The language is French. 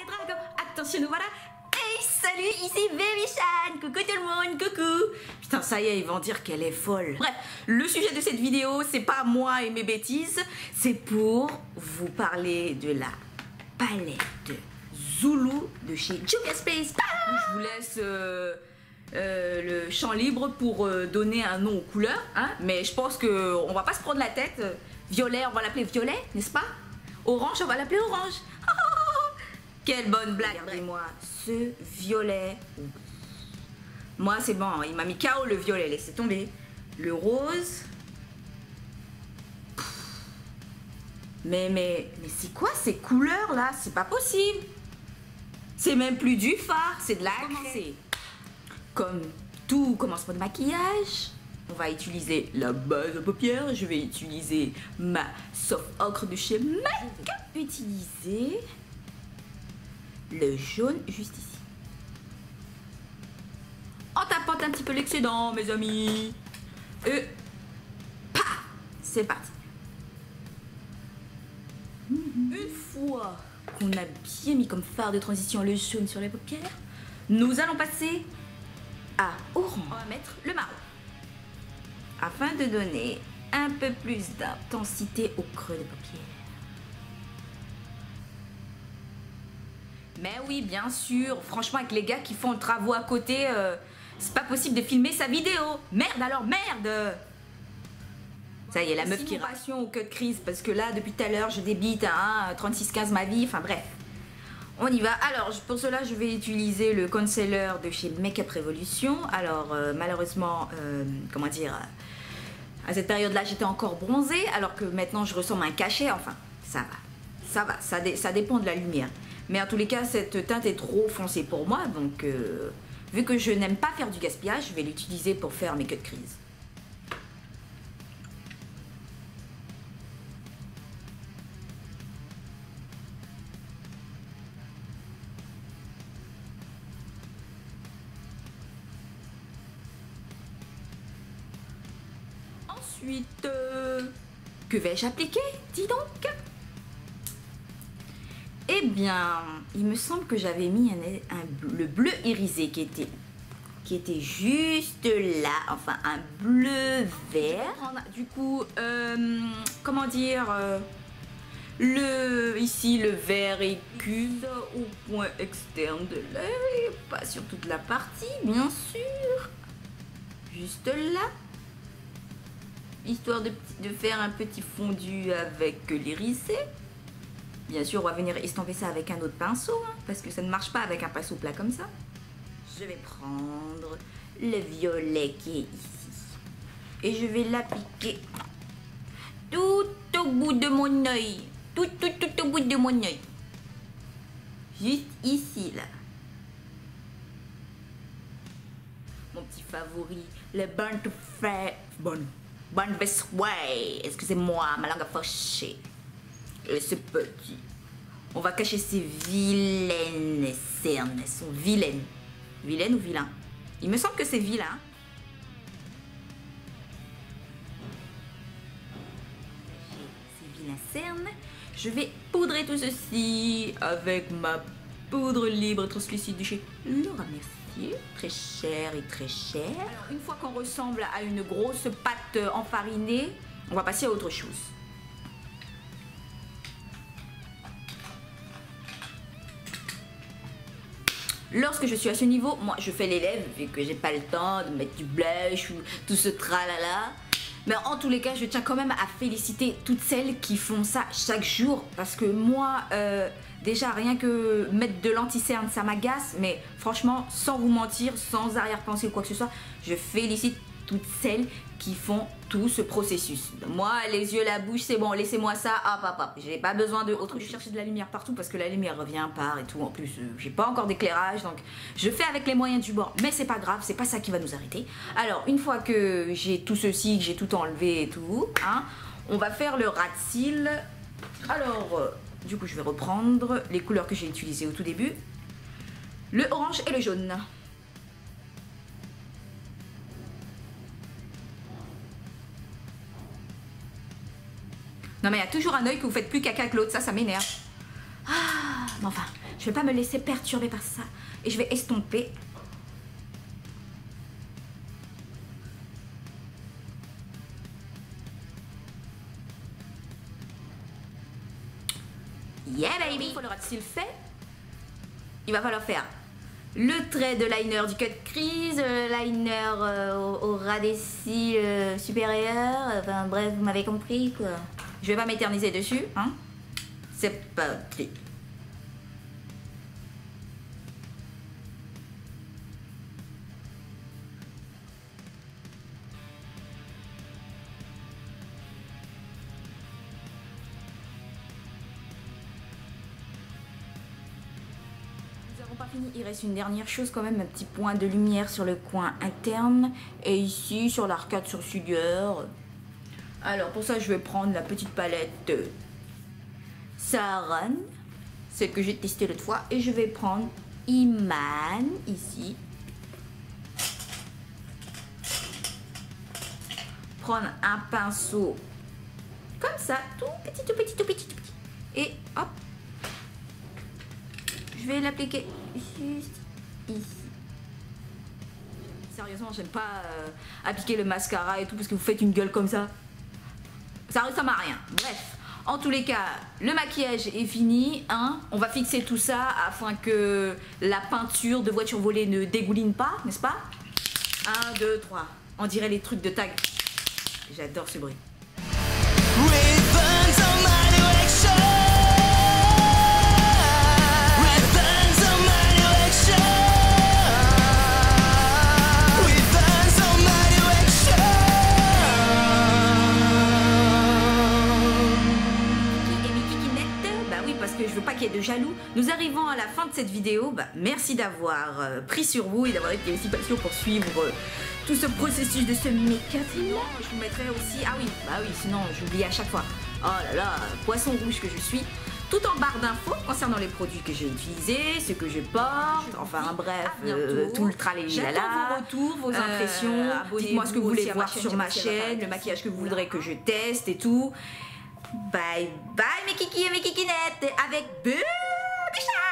Dragon, attention nous voilà. Hey salut, ici Baby-chan. Coucou tout le monde, coucou. Putain ça y est, ils vont dire qu'elle est folle. Bref, le sujet de cette vidéo, c'est pas moi et mes bêtises, c'est pour vous parler de la palette Zulu de chez Juka Space. Je vous laisse le champ libre pour donner un nom aux couleurs, hein, mais je pense qu'on va pas se prendre la tête. Violet, on va l'appeler violet, n'est-ce pas? Orange, on va l'appeler orange. Quelle bonne blague. Regardez-moi ce violet. Moi c'est bon, il m'a mis KO le violet, laissez tomber. Le rose. Mais c'est quoi ces couleurs là? C'est pas possible. C'est même plus du fard, c'est de la craie. Comme tout commencement de maquillage, on va utiliser la base de paupières. Je vais utiliser ma soft ocre de chez MAC. Je vais utiliser le jaune juste ici. En tapant un petit peu l'excédent, mes amis. Et pa, c'est parti. Une fois qu'on a bien mis comme fard de transition le jaune sur les paupières, nous allons passer à orange. On va mettre le marron afin de donner un peu plus d'intensité au creux des paupières. Mais oui, bien sûr, franchement avec les gars qui font le travaux à côté, c'est pas possible de filmer sa vidéo. Merde alors, merde. Ça y est, la meuf qui passion au cut crise parce que là, depuis tout à l'heure, je débite à 36,15 ma vie, enfin bref. On y va. Alors, pour cela, je vais utiliser le concealer de chez Makeup Revolution. Alors, malheureusement, comment dire, à cette période-là, j'étais encore bronzée, alors que maintenant, je ressemble à un cachet. Enfin, ça va, ça dépend de la lumière. Mais en tous les cas, cette teinte est trop foncée pour moi, donc vu que je n'aime pas faire du gaspillage, je vais l'utiliser pour faire mes cut crease. Ensuite, que vais-je appliquer? Dis donc. Eh bien, il me semble que j'avais mis le bleu irisé qui était juste là, enfin un bleu vert. Du coup, comment dire, ici le vert écuse au point externe de l'œil, pas sur toute la partie, bien sûr, juste là. Histoire de faire un petit fondu avec l'irisé. Bien sûr, on va venir estomper ça avec un autre pinceau, hein, parce que ça ne marche pas avec un pinceau plat comme ça. Je vais prendre le violet qui est ici. Et je vais l'appliquer tout au bout de mon œil. Tout au bout de mon œil. Juste ici, là. Mon petit favori, le Born to Fry. Born Best Way. Excusez-moi, ma langue a fâché. Et c'est petit. On va cacher ces vilaines cernes. Elles sont vilaines. Vilaines ou vilains? Il me semble que c'est vilain. Ces vilaines cernes. Je vais poudrer tout ceci avec ma poudre libre translucide de chez Laura Mercier. Très cher et très cher. Alors, une fois qu'on ressemble à une grosse pâte enfarinée, on va passer à autre chose. Lorsque je suis à ce niveau, moi je fais les lèvres vu que j'ai pas le temps de mettre du blush ou tout ce tralala. Mais en tous les cas, je tiens quand même à féliciter toutes celles qui font ça chaque jour. Parce que moi, déjà rien que mettre de l'anti-cerne, ça m'agace. Mais franchement, sans vous mentir, sans arrière-pensée ou quoi que ce soit, je félicite toutes celles qui font tout ce processus. Moi, les yeux, la bouche, c'est bon, laissez-moi ça, hop. J'ai pas besoin de autre chose. Je chercher de la lumière partout parce que la lumière revient par et tout. En plus, j'ai pas encore d'éclairage, donc je fais avec les moyens du bord. Mais c'est pas grave, c'est pas ça qui va nous arrêter. Alors, une fois que j'ai tout ceci, que j'ai tout enlevé et tout, hein, on va faire le ras de cils. Alors, du coup, je vais reprendre les couleurs que j'ai utilisées au tout début. Le orange et le jaune. Non mais il y a toujours un œil que vous faites plus caca que l'autre, ça m'énerve. Ah, Mais enfin, je vais pas me laisser perturber par ça. Et je vais estomper. Yeah baby! Il faudra, s'il fait, il va falloir faire le trait de liner du cut crease, le liner au ras des cils supérieurs, enfin bref, vous m'avez compris quoi. Je vais pas m'éterniser dessus, hein. C'est parti. Pas fini, il reste une dernière chose quand même, un petit point de lumière sur le coin interne et ici sur l'arcade sourcilière. Alors pour ça je vais prendre la petite palette Saran, celle que j'ai testée l'autre fois, et je vais prendre Iman ici. Prendre un pinceau comme ça, tout petit, tout petit, tout petit, tout petit, et hop. Je vais l'appliquer juste ici. Sérieusement, j'aime pas appliquer le mascara et tout parce que vous faites une gueule comme ça. Ça ressemble à rien. Bref, en tous les cas, le maquillage est fini. Hein. On va fixer tout ça afin que la peinture de voiture volée ne dégouline pas, n'est-ce pas? 1, 2, 3. On dirait les trucs de tag. J'adore ce bruit. Je veux pas qu'il y ait de jaloux. Nous arrivons à la fin de cette vidéo. Merci d'avoir pris sur vous et d'avoir été aussi patient pour suivre tout ce processus de ce make-up. Je vous mettrai aussi... Ah oui, bah oui, sinon j'oublie à chaque fois. Oh là là, poisson rouge que je suis. Tout en barre d'infos concernant les produits que j'ai utilisés, ce que je porte, enfin bref, tout le tralala. J'attends vos retours, vos impressions. Dites-moi ce que vous voulez voir sur ma chaîne, le maquillage que vous voudrez que je teste et tout. Bye bye mes kikis et mes kikinettes avec Bichette.